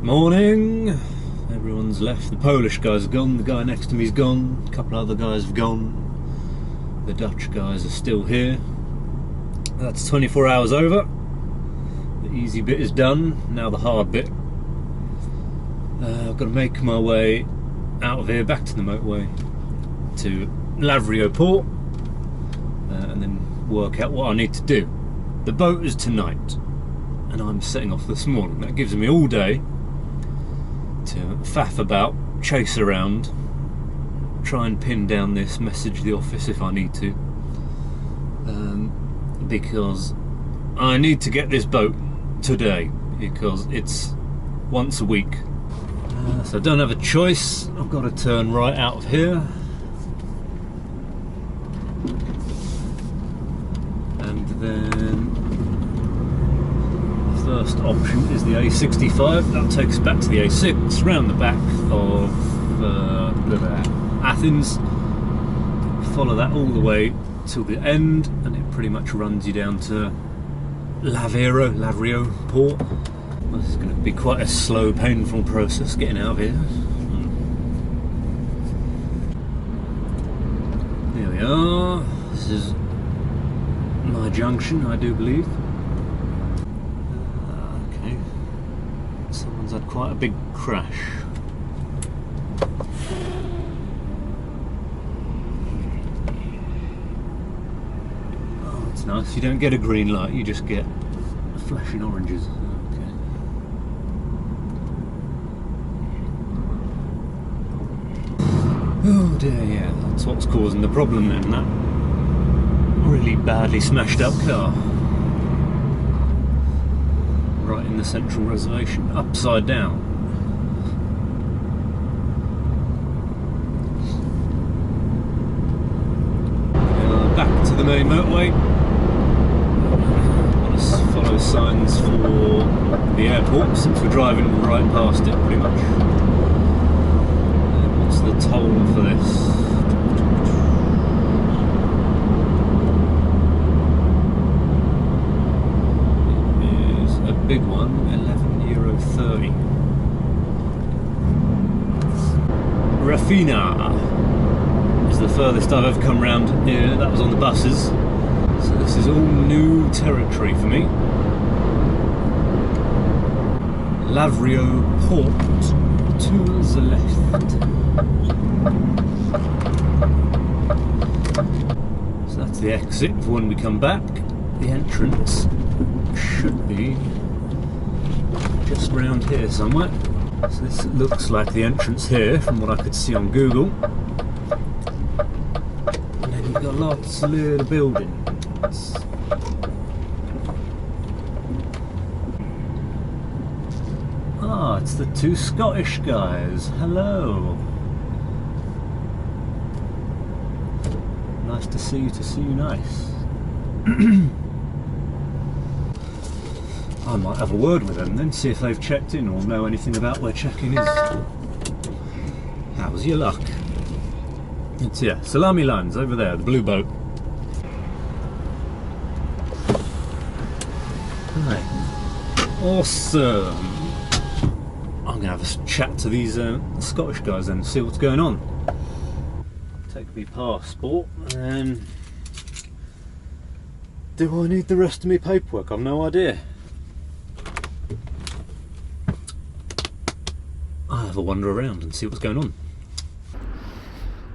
Morning. Everyone's left. The Polish guy's gone, the guy next to me's gone, a couple of other guys have gone, the Dutch guys are still here. That's 24 hours over. The easy bit is done, now the hard bit. I've got to make my way out of here back to the motorway to Lavrio port and then work out what I need to do. The boat is tonight and I'm setting off this morning. That gives me all day to faff about, chase around, try and pin down this, message the office if I need to, because I need to get this boat today because it's once a week. So I don't have a choice, I've got to turn right out of here and then the first option is the A65. That takes us back to the A6, round the back of Athens, follow that all the way till the end and it pretty much runs you down to Lavrio port. This is going to be quite a slow, painful process getting out of here. There we are. This is my junction, I do believe. Okay. Someone's had quite a big crash. Oh, it's nice. You don't get a green light, you just get flashing oranges. Oh dear, yeah, that's what's causing the problem then, that really badly smashed up car. Right in the central reservation, upside down. Back to the main motorway. I want to follow signs for the airport since we're driving right past it pretty much. The toll for this. It is a big one, €11.30. Rafina is the furthest I've ever come round here. That was on the buses, so this is all new territory for me. Lavrio port to the left. So that's the exit for when we come back. The entrance should be just round here somewhere. So this looks like the entrance here from what I could see on Google. And then you've got lots of little buildings. Ah, it's the two Scottish guys. Hello. Nice to see you nice. I might have a word with them then, see if they've checked in or know anything about where check-in is. How's your luck? It's Salami Lands over there, the blue boat. Right. Awesome. I'm going to have a chat to these Scottish guys and see what's going on. Take my passport and do I need the rest of my paperwork? I've no idea. I'll have a wander around and see what's going on.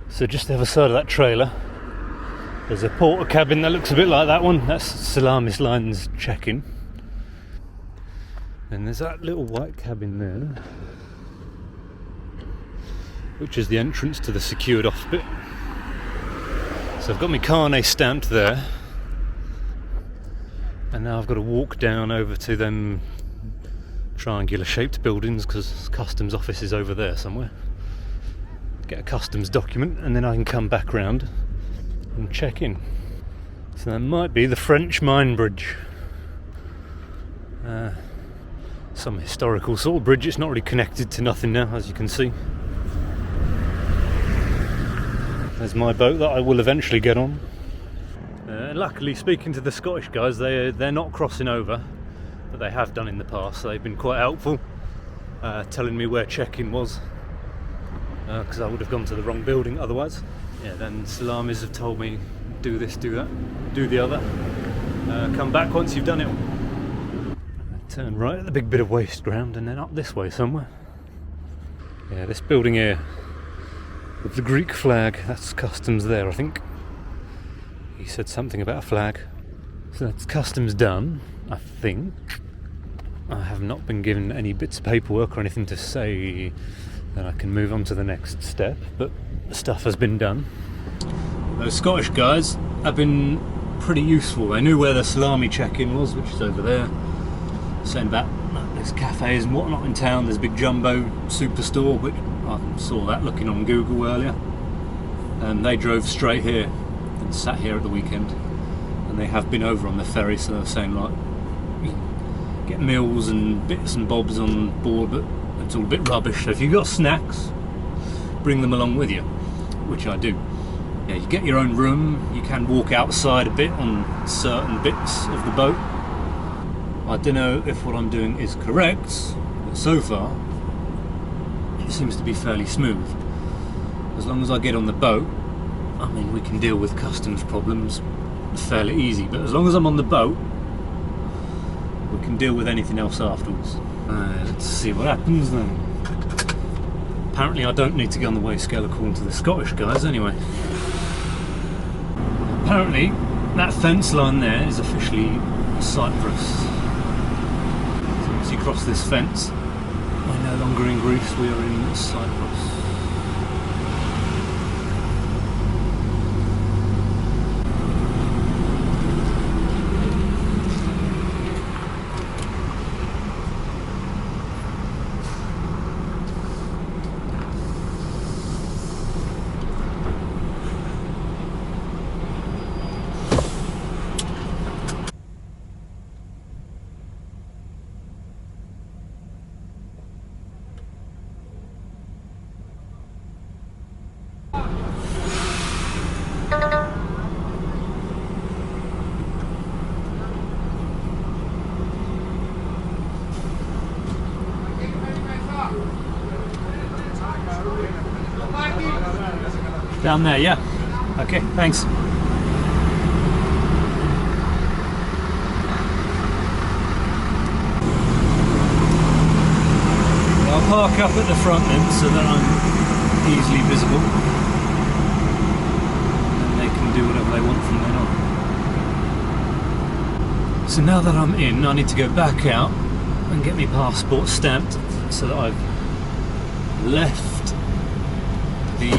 So just the other side of that trailer there's a porter cabin that looks a bit like that one. That's Salamis Lines check-in. And there's that little white cabin there, which is the entrance to the secured off bit. So I've got my carnet stamped there, and now I've got to walk down over to them triangular shaped buildings because customs office is over there somewhere. Get a customs document and then I can come back round and check in. So that might be the French mine bridge. Some historical sort of bridge. It's not really connected to nothing now, as you can see. There's my boat that I will eventually get on. Luckily, speaking to the Scottish guys, they're not crossing over, but they have done in the past, so they've been quite helpful. telling me where check-in was, because I would have gone to the wrong building otherwise. Yeah, then salamis have told me do this, do that, do the other. Come back once you've done it. Turn right at the big bit of waste ground and then up this way somewhere. Yeah, this building here with the Greek flag, that's customs there, I think. He said something about a flag. So that's customs done, I think. I have not been given any bits of paperwork or anything to say that I can move on to the next step, but stuff has been done. Those Scottish guys have been pretty useful. They knew where the salami check-in was, which is over there. Saying about there's cafes and whatnot in town. There's a big jumbo superstore, which I saw that looking on Google earlier. And they drove straight here and sat here at the weekend. And they have been over on the ferry, so they were saying like, you can get meals and bits and bobs on board, but it's all a bit rubbish. So if you've got snacks, bring them along with you, which I do. Yeah, you get your own room. You can walk outside a bit on certain bits of the boat. I don't know if what I'm doing is correct, but so far it seems to be fairly smooth. As long as I get on the boat, I mean, we can deal with customs problems fairly easy, but as long as I'm on the boat, we can deal with anything else afterwards. Let's see what happens then. Apparently I don't need to go on the weigh scale according to the Scottish guys anyway. Apparently that fence line there is officially Cyprus. Once you cross this fence, we're no longer in Greece, we are in Cyprus. Down there, yeah. Okay, thanks. I'll park up at the front then so that I'm easily visible. And they can do whatever they want from then on. So now that I'm in, I need to go back out and get my passport stamped so that I've left the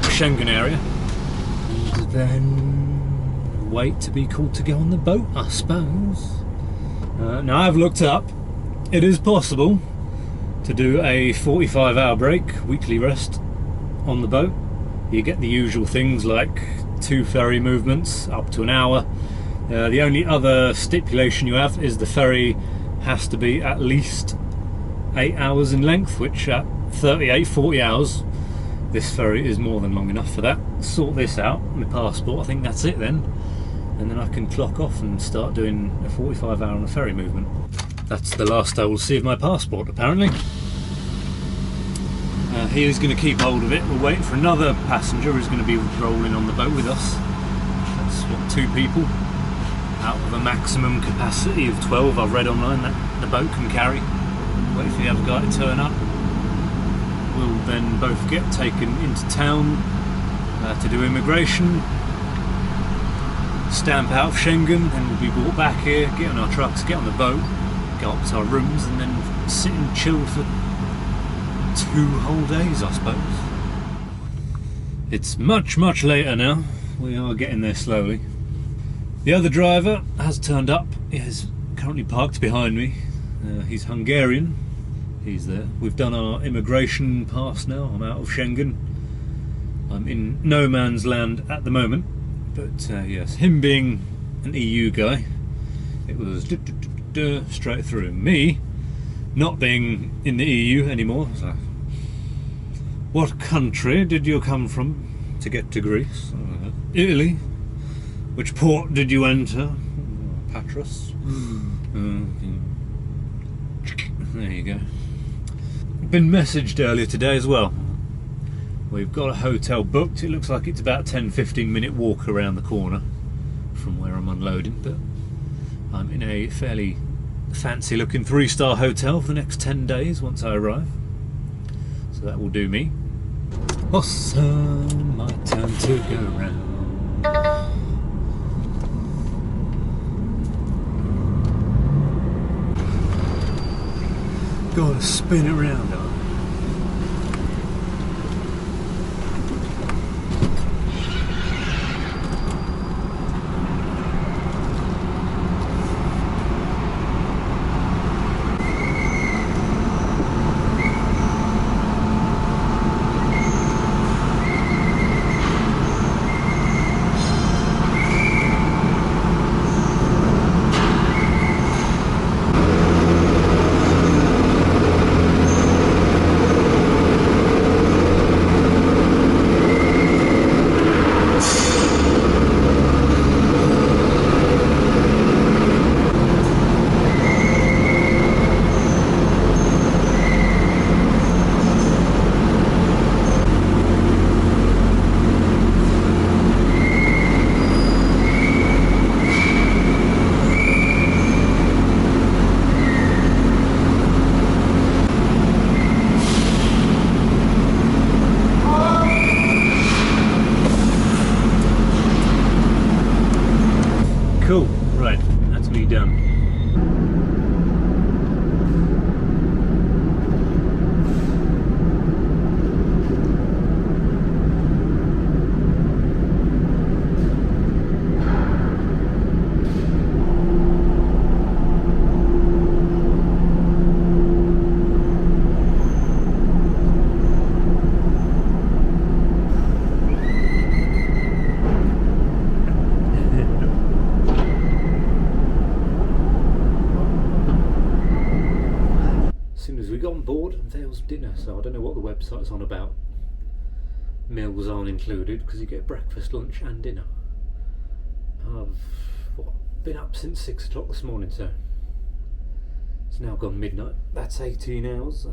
Schengen area, and then wait to be called to go on the boat, I suppose. Now I've looked up, it is possible to do a 45-hour break, weekly rest on the boat. You get the usual things like 2 ferry movements up to an hour. The only other stipulation you have is the ferry has to be at least 8 hours in length, which at 40 hours this ferry is more than long enough for that. Sort this out, my passport, I think that's it then, and then I can clock off and start doing a 45-hour on a ferry movement. That's the last I will see of my passport, apparently. He is going to keep hold of it. We're waiting for another passenger who's going to be rolling on the boat with us. That's what, 2 people out of a maximum capacity of 12 I've read online that the boat can carry. Wait for the other guy to turn up. We'll then both get taken into town to do immigration, stamp out of Schengen, then we'll be brought back here, get on our trucks, get on the boat, go up to our rooms, and then sit and chill for 2 whole days, I suppose. It's much later now. We are getting there slowly. The other driver has turned up. He is currently parked behind me. He's Hungarian. He's there. We've done our immigration pass now. I'm out of Schengen. I'm in no man's land at the moment. But yes, him being an EU guy, it was straight through. Me not being in the EU anymore. So, what country did you come from to get to Greece? Italy. Which port did you enter? Paphos. there you go. Been messaged earlier today as well. We've got a hotel booked. It looks like it's about 10-15 minute walk around the corner from where I'm unloading, but I'm in a fairly fancy looking 3-star hotel for the next 10 days once I arrive. So that will do me. Awesome, my turn to go round. Gotta spin around. Cool, right, that's me done. On board and there was dinner, so I don't know what the website's on about. Meals aren't included because you get breakfast, lunch and dinner. I've been up since 6 o'clock this morning, so it's now gone midnight. That's 18 hours,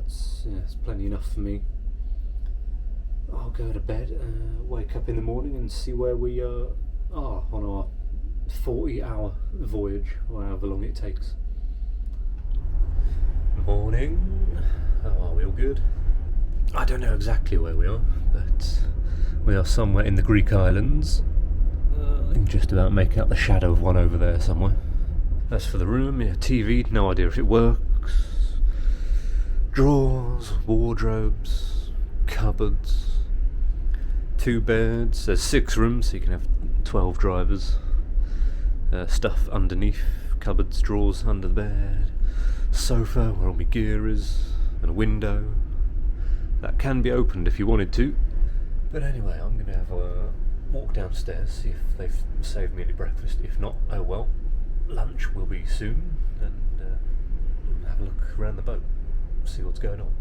that's plenty enough for me. I'll go to bed, wake up in the morning and see where we are on our 40-hour voyage, or however long it takes. Morning. How are we? All good? I don't know exactly where we are, but we are somewhere in the Greek islands. I can just about make out the shadow of one over there somewhere. As for the room, yeah, TV, no idea if it works. Drawers, wardrobes, cupboards, 2 beds. There's 6 rooms, so you can have 12 drivers. Stuff underneath, cupboards, drawers under the bed. Sofa where all my gear is, and a window that can be opened if you wanted to. But anyway, I'm going to have a walk downstairs, see if they've saved me any breakfast. If not, oh well, lunch will be soon, and have a look around the boat, see what's going on.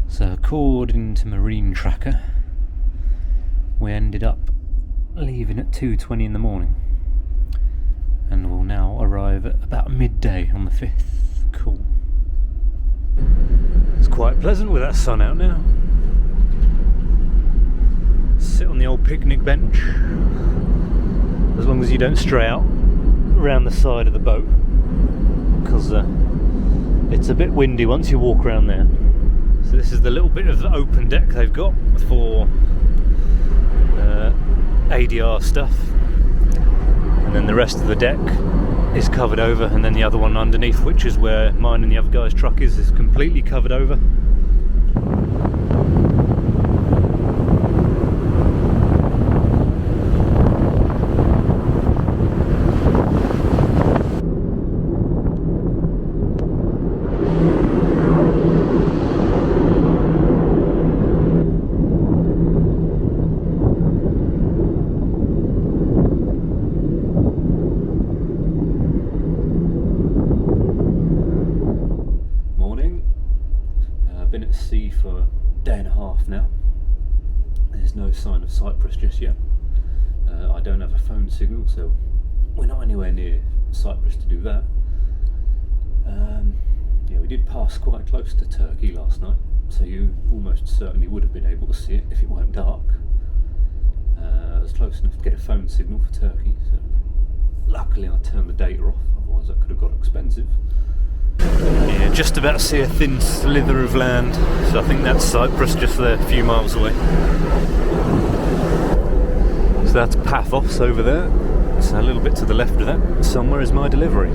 So according to Marine Tracker, we ended up leaving at 2:20 in the morning and will now arrive at about midday on the 5th. Cool. It's quite pleasant with that sun out now. Sit on the old picnic bench, as long as you don't stray out around the side of the boat, because it's a bit windy once you walk around there. So this is the little bit of the open deck they've got for ADR stuff, and then the rest of the deck is covered over, and then the other one underneath, which is where mine and the other guy's truck is completely covered over. For a day and a half now. There's no sign of Cyprus just yet. I don't have a phone signal, so we're not anywhere near Cyprus to do that. Yeah, we did pass quite close to Turkey last night, so you almost certainly would have been able to see it if it weren't dark. It was close enough to get a phone signal for Turkey, so luckily I turned the data off, otherwise that could have got expensive. Yeah, just about to see a thin slither of land, so I think that's Cyprus just there, a few miles away. So that's Paphos over there, so a little bit to the left of that, somewhere is my delivery.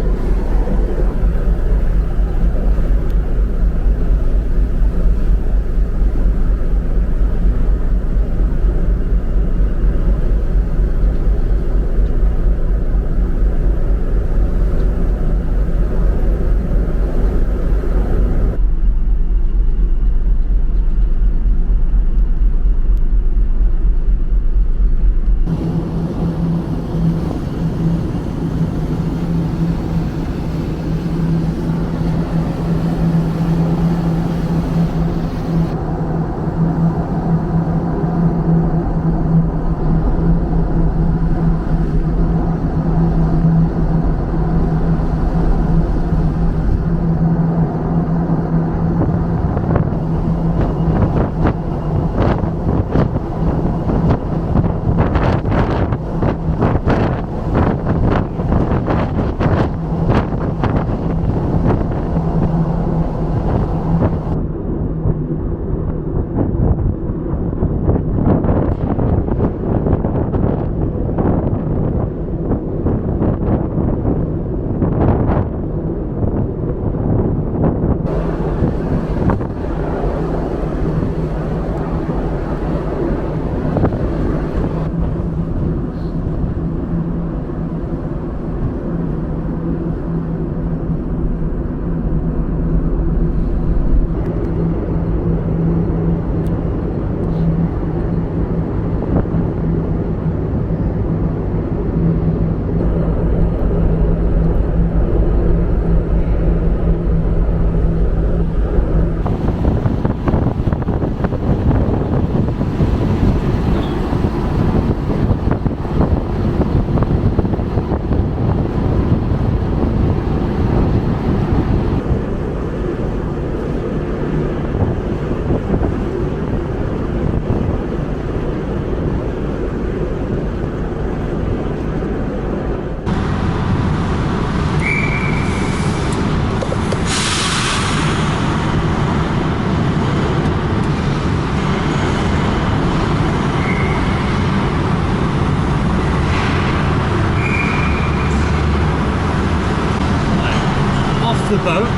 The boat.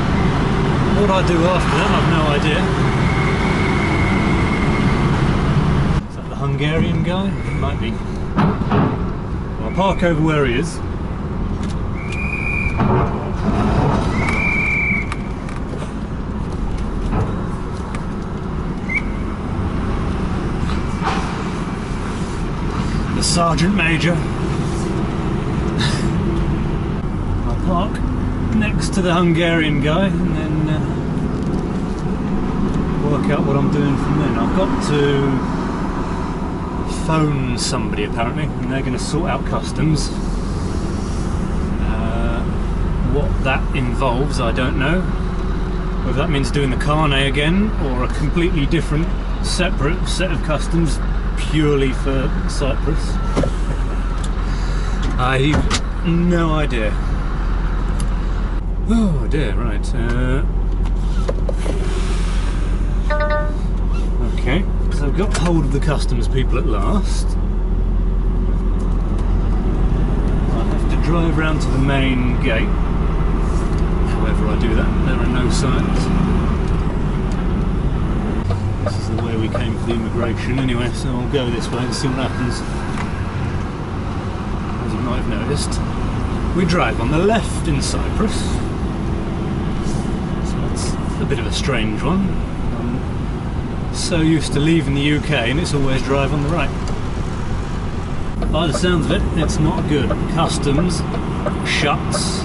What I do after that, I've no idea. Is that the Hungarian guy? It might be. Well, I'll park over where he is. The Sergeant Major. I'll park next to the Hungarian guy and then work out what I'm doing from then. I've got to phone somebody apparently, and they're going to sort out customs. What that involves, I don't know. Whether that means doing the carnet again or a completely different, separate set of customs purely for Cyprus. I've no idea. Oh dear, right. Okay, so I've got hold of the customs people at last. drive round to the main gate. However I do that, there are no signs. This is the way we came for the immigration anyway, so I'll go this way and see what happens. As you might have noticed, we drive on the left in Cyprus. So that's a bit of a strange one. I'm so used to leaving the UK and it's always drive on the right. By the sounds of it, it's not good. Customs shuts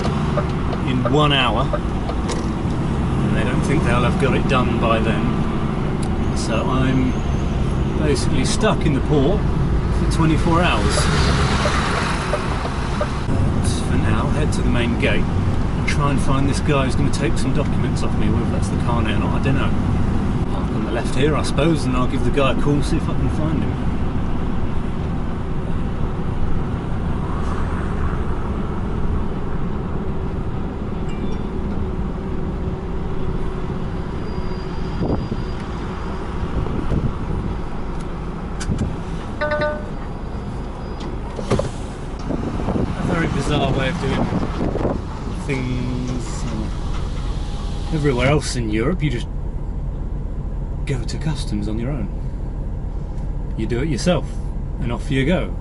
in 1 hour, and they don't think they'll have got it done by then. So I'm basically stuck in the port for 24 hours. But for now, head to the main gate and try and find this guy who's going to take some documents off me, whether that's the car now or not, I don't know. Park on the left here, I suppose, and I'll give the guy a call, see if I can find him. Bizarre way of doing things. Everywhere else in Europe you just go to customs on your own. You do it yourself and off you go.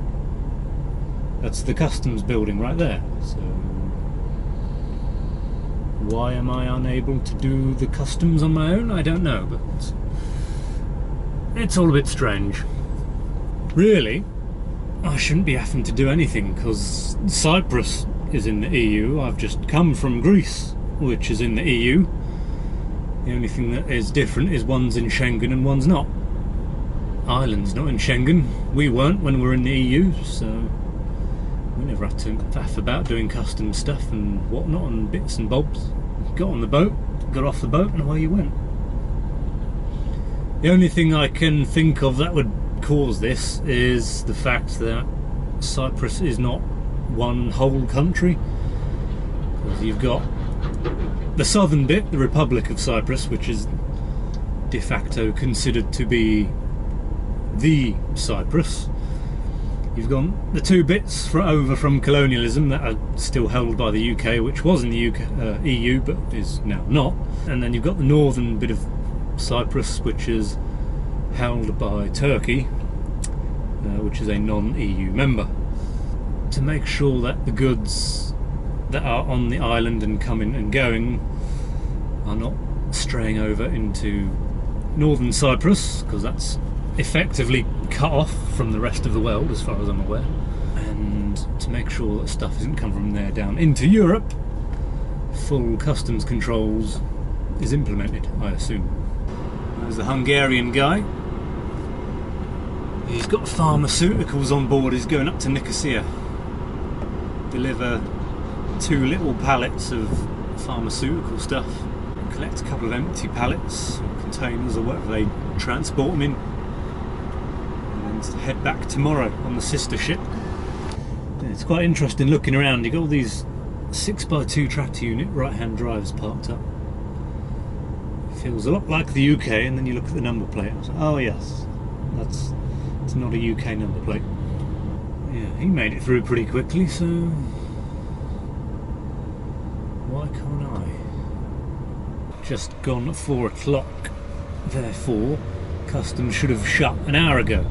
That's the customs building right there. So why am I unable to do the customs on my own? I don't know, but it's all a bit strange. Really, I shouldn't be having to do anything because Cyprus is in the EU. I've just come from Greece, which is in the EU. The only thing that is different is one's in Schengen and one's not. Ireland's not in Schengen. We weren't when we were in the EU, so we never had to faff about doing customs stuff and whatnot and bits and bobs. Got on the boat, got off the boat, and away you went. The only thing I can think of that would cause this is the fact that Cyprus is not one whole country. Because you've got the southern bit, the Republic of Cyprus, which is de facto considered to be the Cyprus. You've got the two bits over from colonialism that are still held by the UK, which was in the EU but is now not. And then you've got the northern bit of Cyprus, which is held by Turkey, which is a non-EU member. To make sure that the goods that are on the island and coming and going are not straying over into northern Cyprus, because that's effectively cut off from the rest of the world as far as I'm aware, and to make sure that stuff isn't come from there down into Europe, full customs controls is implemented, I assume. There's the Hungarian guy. He's got pharmaceuticals on board. He's going up to Nicosia. Deliver 2 little pallets of pharmaceutical stuff. Collect a couple of empty pallets or containers or whatever they transport them in. And then head back tomorrow on the sister ship. It's quite interesting looking around. You've got all these 6x2 tractor unit right-hand drives parked up. It feels a lot like the UK, and then you look at the number plate. I was like, oh yes, it's not a UK number plate. Yeah, he made it through pretty quickly, so why can't I? Just gone 4 o'clock, therefore customs should have shut an hour ago.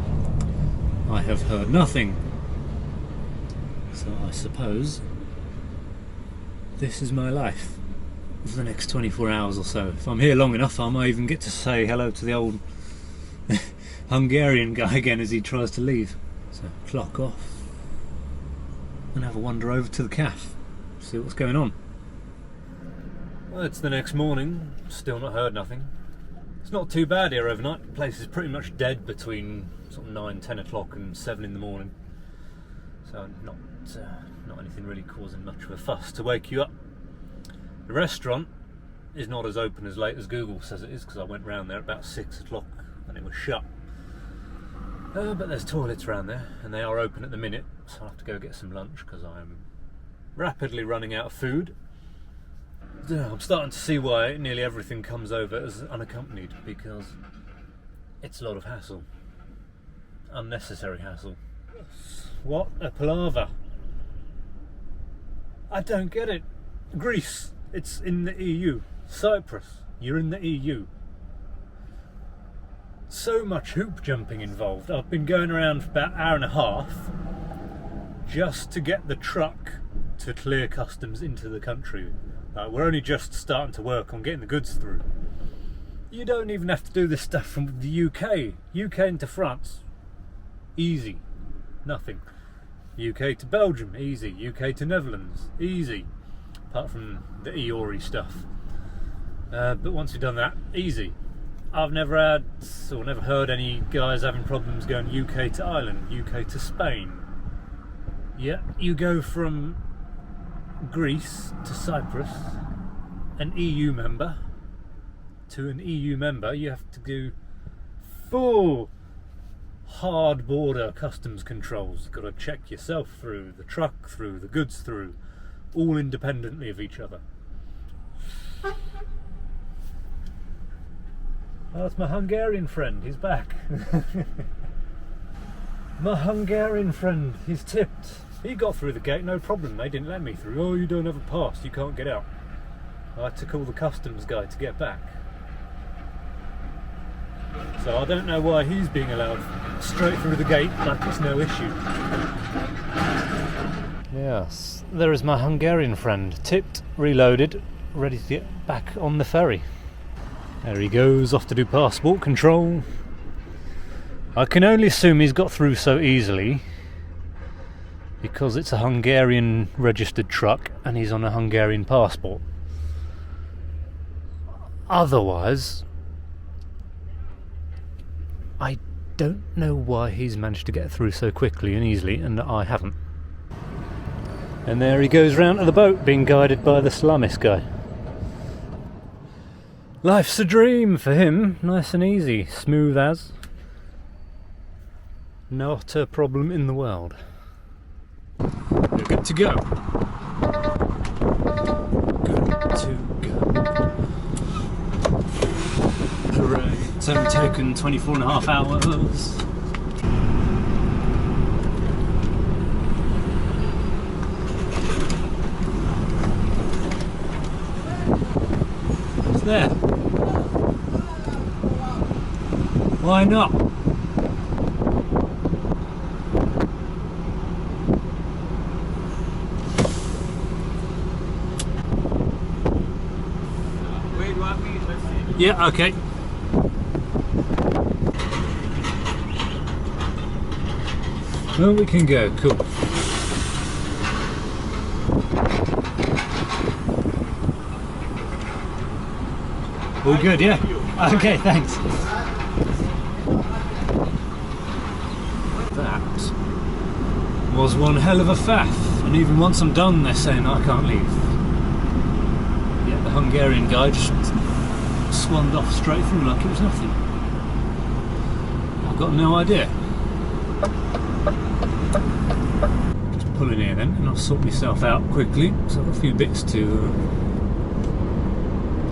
I have heard nothing, so I suppose this is my life for the next 24 hours or so. If I'm here long enough, I might even get to say hello to the old Hungarian guy again as he tries to leave. So clock off and have a wander over to the cafe, see what's going on. Well, it's the next morning, still not heard nothing. It's not too bad here overnight. The place is pretty much dead between sort of 9, 10 o'clock and 7 in the morning. So not anything really causing much of a fuss to wake you up. The restaurant is not as open as late as Google says it is, because I went round there at about 6 o'clock and it was shut. But there's toilets around there and they are open at the minute, so I'll have to go get some lunch because I'm rapidly running out of food. I'm starting to see why nearly everything comes over as unaccompanied, because it's a lot of hassle. Unnecessary hassle. What a palaver. I don't get it. Greece, it's in the EU. Cyprus, you're in the EU. So much hoop jumping involved. I've been going around for about an hour and a half just to get the truck to clear customs into the country. We're only just starting to work on getting the goods through. You don't even have to do this stuff from the UK. UK into France, easy, nothing. UK to Belgium, easy. UK to Netherlands, easy. Apart from the EORI stuff. But once you've done that, easy. I've never heard any guys having problems going UK to Ireland, UK to Spain. Yeah, you go from Greece to Cyprus, an EU member, to an EU member, you have to do full hard border customs controls. You've got to check yourself through, the truck through, the goods through, all independently of each other. Oh, that's my Hungarian friend, he's back. My Hungarian friend, he's tipped. He got through the gate, no problem, they didn't let me through. Oh, you don't have a pass, you can't get out. I had to call the customs guy to get back. So I don't know why he's being allowed straight through the gate like it's no issue. Yes, there is my Hungarian friend, tipped, reloaded, ready to get back on the ferry. There he goes, off to do passport control. I can only assume he's got through so easily because it's a Hungarian registered truck and he's on a Hungarian passport. Otherwise, I don't know why he's managed to get through so quickly and easily and I haven't. And there he goes round to the boat, being guided by the Islamist guy. Life's a dream for him, nice and easy, smooth as. Not a problem in the world. We're good to go. Good to go. Hooray, it's only taken 24.5 hours. What's there? Why not? Where do you want me? Let's see. Yeah, okay. Well, we can go, cool. All good, yeah? Okay, thanks. That was one hell of a faff, and even once I'm done they're saying I can't leave. Yet the Hungarian guy just swanned off straight through like it was nothing. I've got no idea. Just pull in here then and I'll sort myself out quickly, so I've got a few bits to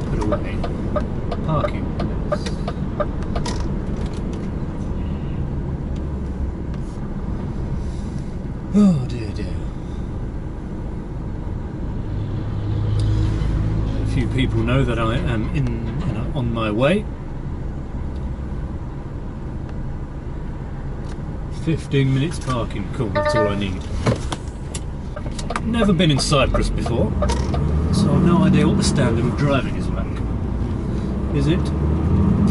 put away. Parking. Oh dear dear. A few people know that I am on my way. 15 minutes parking, cool, that's all I need. Never been in Cyprus before, so I've no idea what the standard of driving is like. Is it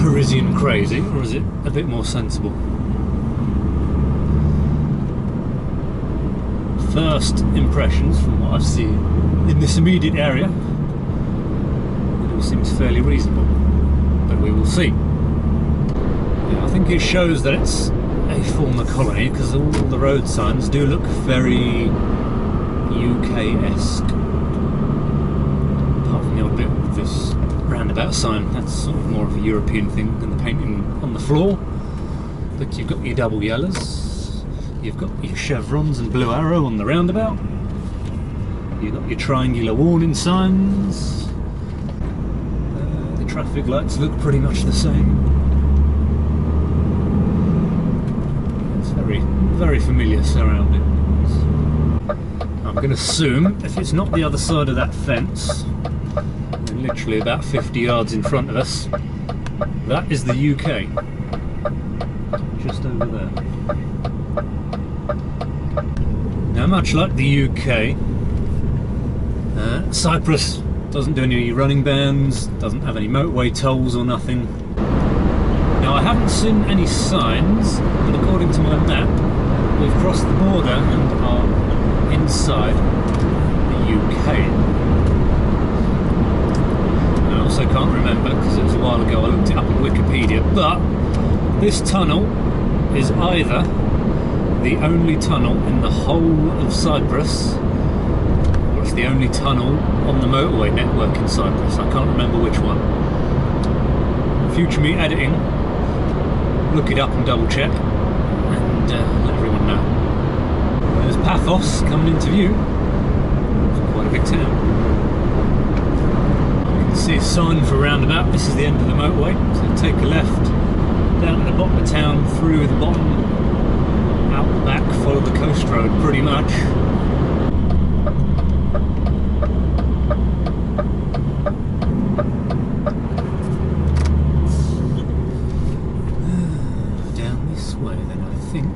Parisian crazy, or is it a bit more sensible? First impressions from what I've seen in this immediate area, it all seems fairly reasonable, but we will see. Yeah, I think it shows that it's a former colony because all the road signs do look very UK-esque. Apart from the odd bit of this roundabout sign, that's sort of more of a European thing than the painting on the floor. But you've got your double yellows, you've got your chevrons and blue arrow on the roundabout, you've got your triangular warning signs, the traffic lights look pretty much the same. It's very, very familiar surroundings. I'm going to assume if it's not the other side of that fence, then literally about 50 yards in front of us, that is the UK. Just over there. Now, much like the UK, Cyprus doesn't do any running bans, doesn't have any motorway tolls or nothing. Now, I haven't seen any signs, but according to my map, we've crossed the border and are inside the UK. I also can't remember, because it was a while ago I looked it up on Wikipedia, but this tunnel is either the only tunnel in the whole of Cyprus, or it's the only tunnel on the motorway network in Cyprus. I can't remember which one. Future me editing, look it up and double check, and let everyone know. There's Paphos coming into view. It's quite a big town. You can see a sign for roundabout. This is the end of the motorway, so take a left down at the bottom of town, through the bottom, out the back, follow the coast road pretty much. Down this way then, I think.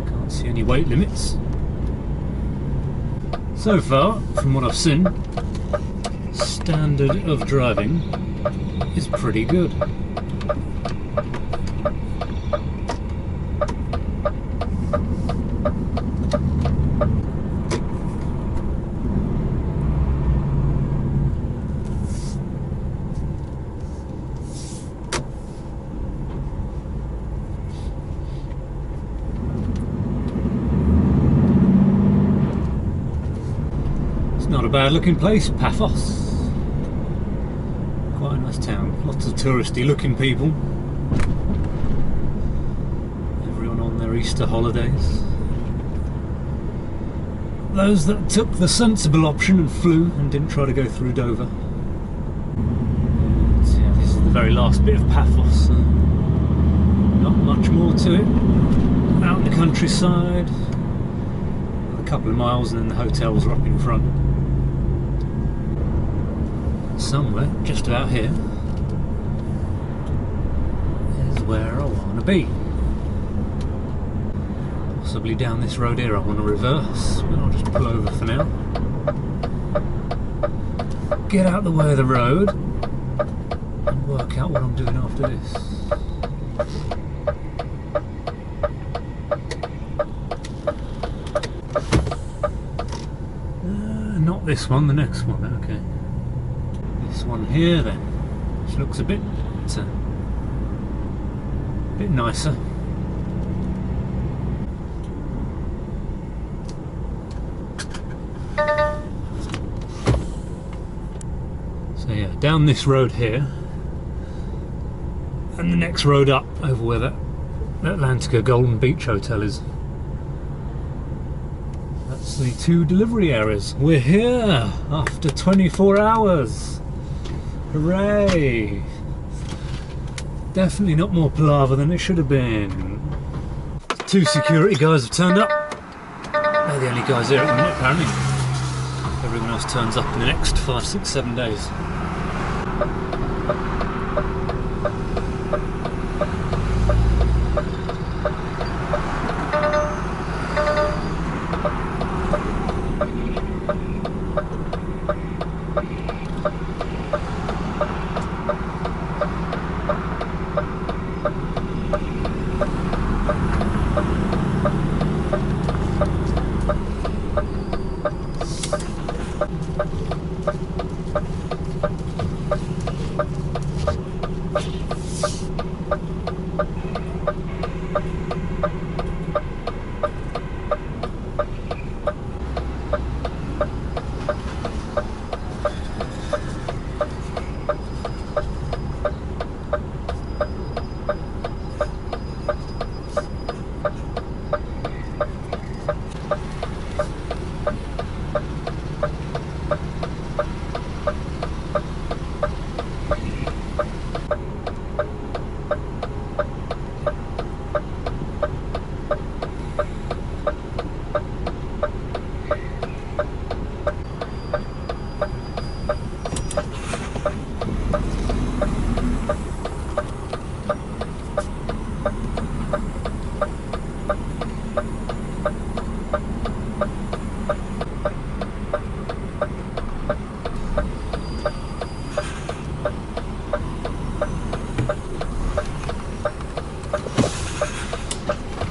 Can't see any weight limits. So far, from what I've seen, standard of driving is pretty good. It's not a bad looking place, Paphos. Quite a nice town, lots of touristy looking people. Everyone on their Easter holidays. Those that took the sensible option and flew and didn't try to go through Dover. So yeah, this is the very last bit of Paphos. Not much more to it. Out in the countryside. A couple of miles and then the hotels are up in front. Somewhere just about here is where I want to be. Possibly down this road here I want to reverse, but I'll just pull over for now. Get out the way of the road and work out what I'm doing after this. Not this one, the next one, okay. This one here then, which looks a bit nicer. So yeah, down this road here, and the next road up over where that Atlantica Golden Beach Hotel is. That's the 2 delivery areas. We're here after 24 hours. Hooray! Definitely not more palaver than it should have been. 2 security guys have turned up. They're the only guys here at the minute, apparently. Everyone else turns up in the next 5, 6, 7 days.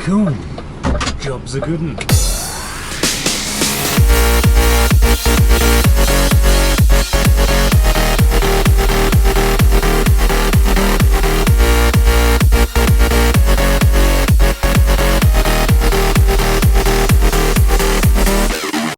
Cool. Job's a good one.